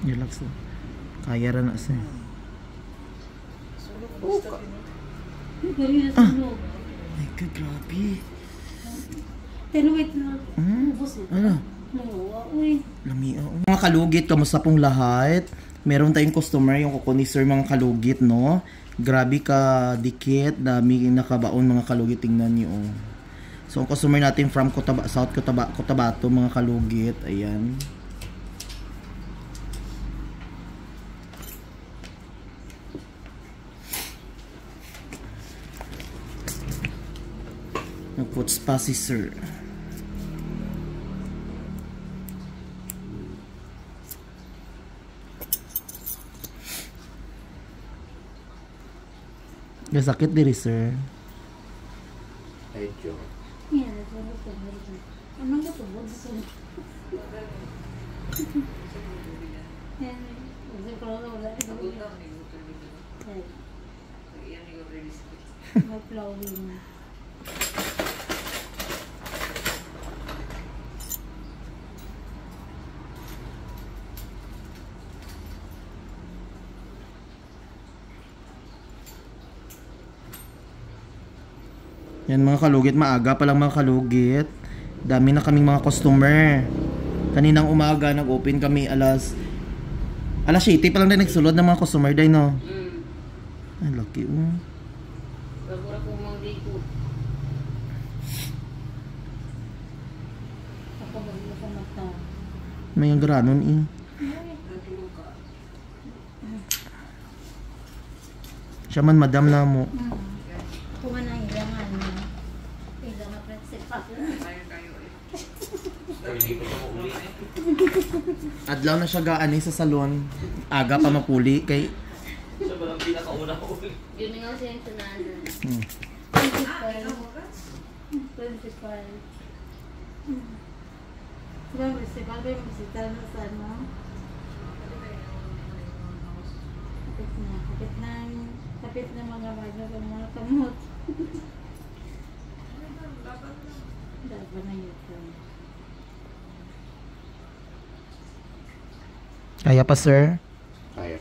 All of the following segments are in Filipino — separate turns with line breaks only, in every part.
Relax lang. Kaya rin na siya. My God, grabe.
Pero wait na.
Ano? Lamia. Mga kalugit, kamusta pong lahat? Meron tayong customer, yung kuko ni Sir, mga kalugit, no? Grabe ka dikit, dami nakabaon mga kalugit, tingnan niyo. So, ang customer natin from South Cotabato, mga kalugit, ayan. Nag-puts pa si Sir. Sakit diri, Sir.
Ay, Joe.
Anong natubod sa
Yan mga kalugit, maaga pa lang mga kalugit. Dami na kaming mga customer. Kaninang umaga nag-open kami alas 7 pa lang din nagsulod ng mga customer day, no? Ay, lucky.
Wala ko mang dito. Ako ba sa mata?
May ang granon eh. Siya man madam na mo.
Kuha na ilangan mo. Ilangan principal.
Adlaw na siya gaani sa salon. Aga pa mapuli kay
Siya ba lang pinakauna ko uli?
Yun nga siya yung sunada. Principal. Sila principal ba yung bisita na sa ano? Kapit na mga magno ng mga kamot. Dapat na yun.
kaya pa, sir.
Kaya.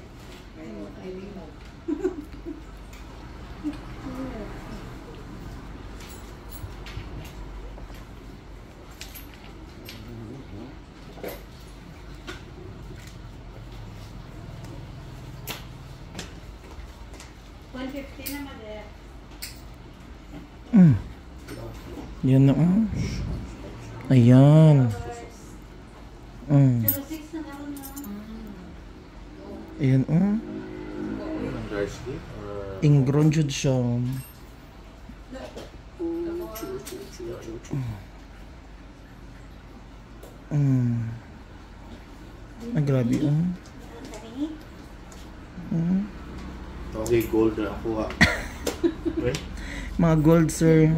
Yan na. Ayan. Ayan, ingron jud siya. Ay, grabe,
Okay, gold na ako ha.
mga gold, sir.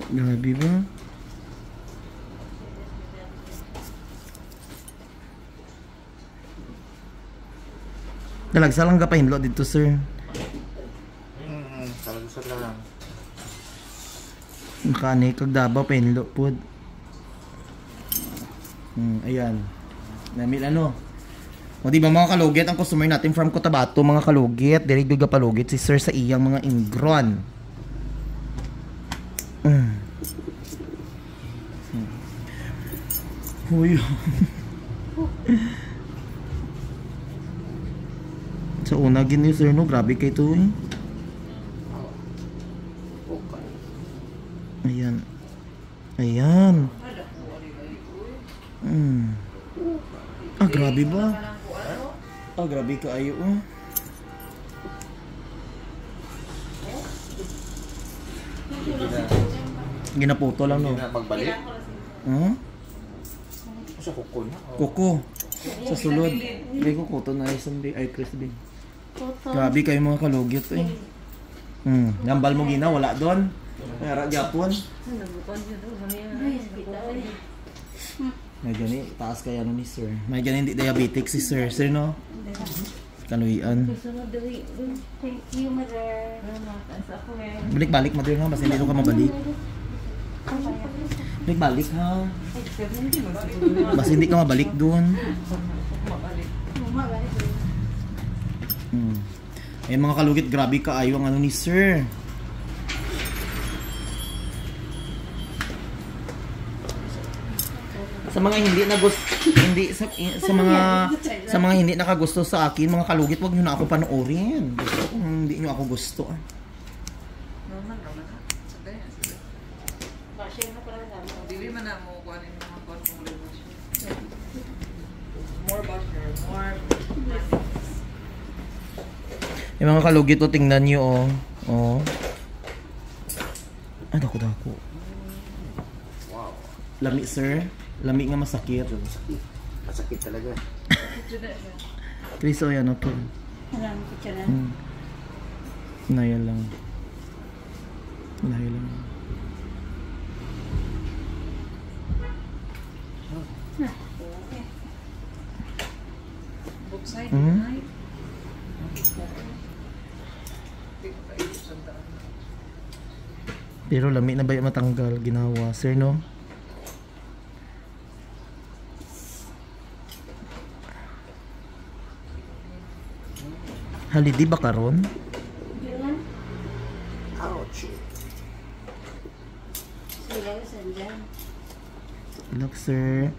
Grabe ba? Dalagsa lang ka pa hinlo dito, sir.
Talagsa lang.
Makani kag Davao pa hinlo pod. Ayan. Namil ano? O di ba mga kalugit, ang customer natin from Cotabato, mga kalugit, diri duga palugit si sir sa iyang mga ingron. Huy. Sa una gini sir, no, grabe kay to eh. Ayan. Ayan. Grabe ba? Grabe ka ayo. Ginaputo lang, no?
Hindi na magbalik. Sa kuko na.
Kuko. Sa sulod. Hindi ko kuto na isang day. Ay, Chris din. Grabe kayo mga kalugit eh. Gambal mo gina, wala doon. Mayara Japon. May gani, taas kaya no ni sir. May gani hindi diabetic si sir. Sir, no? Kaluyan.
Thank you, mother.
Balik-balik, mother, ha? Basta hindi ka mabalik. Balik ha.
Ay, sabi hindi mo.
Basta hindi ka mabalik doon.
Mabalik.
Ay mga kalugit, grabe kaayo ang ano ni sir. Sa mga hindi na gusto, hindi sa mga hindi nakagusto sa akin, mga kalugit, wag niyo na ako panoorin. Gusto kung hindi niyo ako gusto.
Normal naman ha. Sagay.
Basya na pala namin.
Dili man na mo kuha ng mga kuha kung basher. More basher. More.
Yung mga kalugit, oh, tingnan niyo oh. Oh. Ay, dako.
Wow.
Lami sir. Lami nga masakit.
Masakit talaga.
Please, oh, yan, okay.
Alam ko siya na.
Naya lang.
Buksay.
Mhm.
Ay. Hindi ko kaibig sa daan.
Pero lami na ba yung matanggal? Ginawa, sir, no? Halidi ba karon?
Yun.
Ouch.
Sila ko sa dyan.
Look, sir.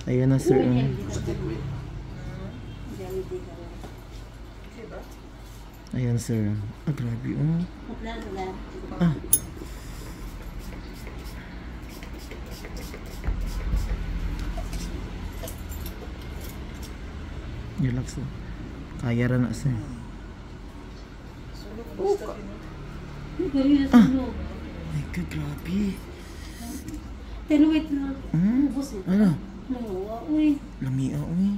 Ayan na, sir.
Sakit wait.
Dali di ka lang.
Diba?
Ayan, sir. Ah, grabe, oh.
Mutla sila.
Ah. Relax, oh. Kaya ra na, sir.
Sulok basta din.
Gari na sunog.
Ay, ka, grabe.
Pero wait na.
Hmm?
Ubus eh.
Ano?
Nanguwa. Uy.
Lami, ah, uy.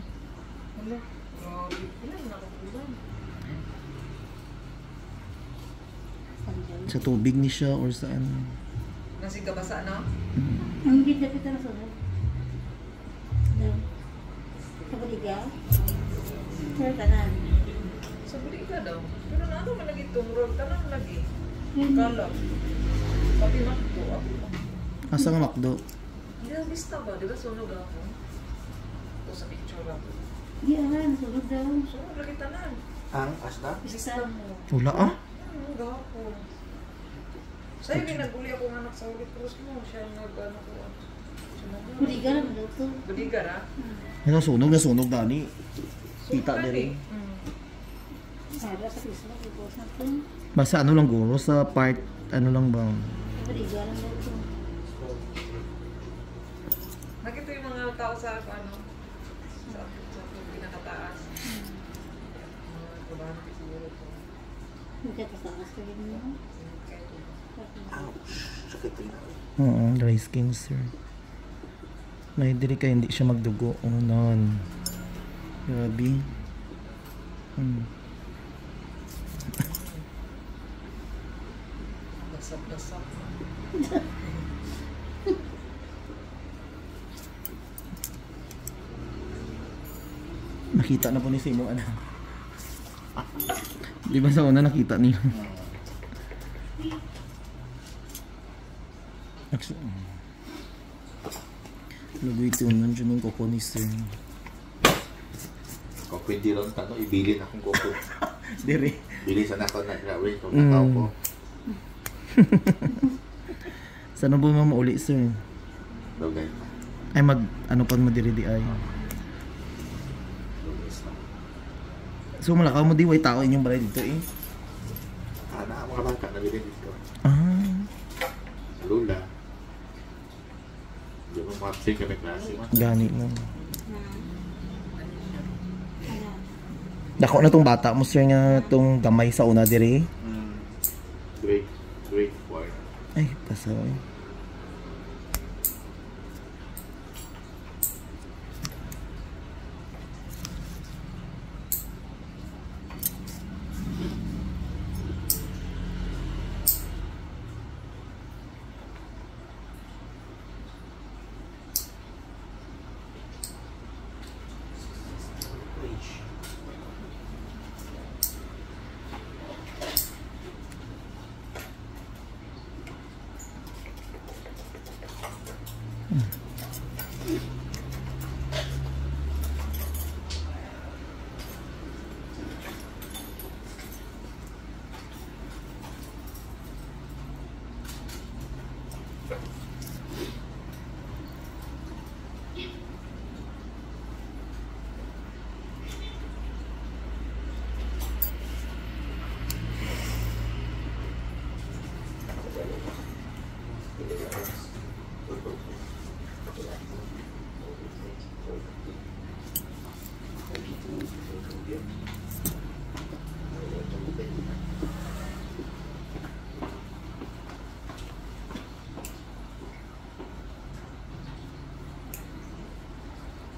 Hala. Grabe. Ilan na kapulan.
Sandyan.
Sa tubig ni siya or sa ano.
Nasi kabasa na?
Ang ganda kita na sunog. Kabaliga. Pero tanan.
Sa buli ka daw. Pero na ano man lagi tungrol. Tanang lagi.
Yun.
Kala. Pati makto ako.
Asa nga makdo?
Hindi na lista ba? Di ba sunog ako? Ito sa picture ako.
Di alam. Sunog daw.
Sunog lagi tanan.
Ang asda?
Lista mo.
Wala, ah.
Gahapon. Sa'yo din naguli ako ng anak sa ulit cross mo. Siya nag-ano ko.
Kabaliga lang daw to.
Budigar ah?
Ano, sunog, Dani. Kita na rin.
Para sa Christmas. Ipos na to.
Basta ano lang guro, sa part, ano lang ba?
Kabaliga lang daw to.
Nakita yung mga tao sa ano? Sa pinakataas. Mga trabaho siguro ko.
Magkatasakas ka rin mo.
Ouch. Sakit rin.
Oo, dry skin, sir. May diri ka hindi siya magdugo. Oh, non. Grabe.
Lasap-lasap.
Nakita na po ni Simo, ano. Di ba sa una nakita niyo? Lugoy ito nun dyan yung koko ni sir.
Kung pwede ron tanong, ibilin akong kuko.
Diri.
Bili sa nako na gawin kung nakaw ko.
Sana ba mauli sir?
Dogay.
Ay mag, ano pa mo diri di ay. So malakaw mo di, way tao inyong balay dito eh.
Ana, mga bangka na bilhin dito.
Ah,
Lula. Di mo mapsig kami klase mo.
gani na.
Ano?
Dako na tong bata mo sir nga tong gamay sa una diri.
Great wine.
Ay, pasaway.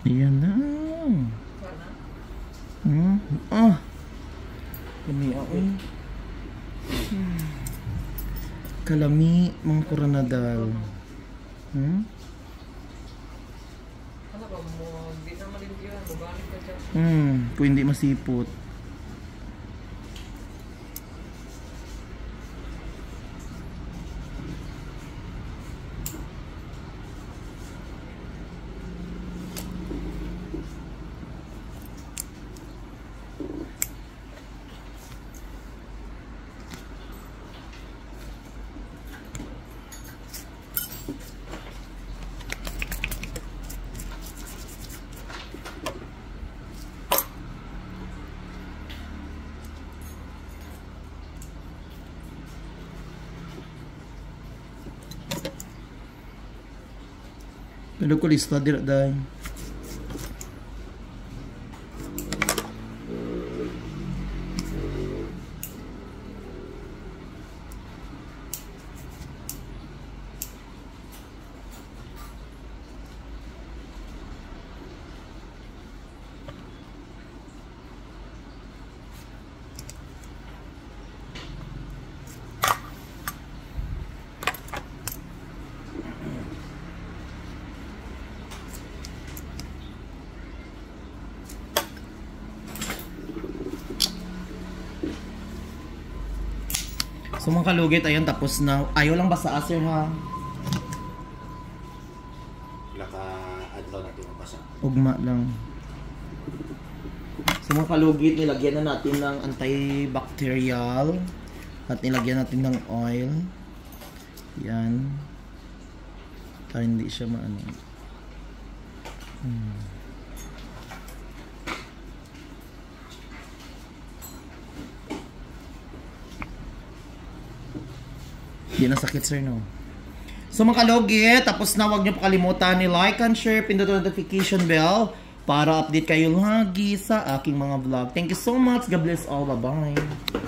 Ayan na.
Sana.
Lami ako. Kalami, mga koronadal.
Ano ba mo? Hindi na malimpyo. Buganit ka dyan.
Kung hindi masipot. Pero ko lista dira day. So mga kalugit, ayun, tapos na. Ayaw lang basa sir ha.
Naka-adlaw natin ang basa.
Ugma lang. So mga kalugit, nilagyan na natin ng antibacterial. At nilagyan natin ng oil. Yan. Para hindi siya maano. Hindi na sakit sir no. So mga kalugit, tapos na, huwag niyo pa kalimutan ni like and share, pindutin notification bell para update kayo lagi sa aking mga vlog. Thank you so much. God bless all. Bye-bye.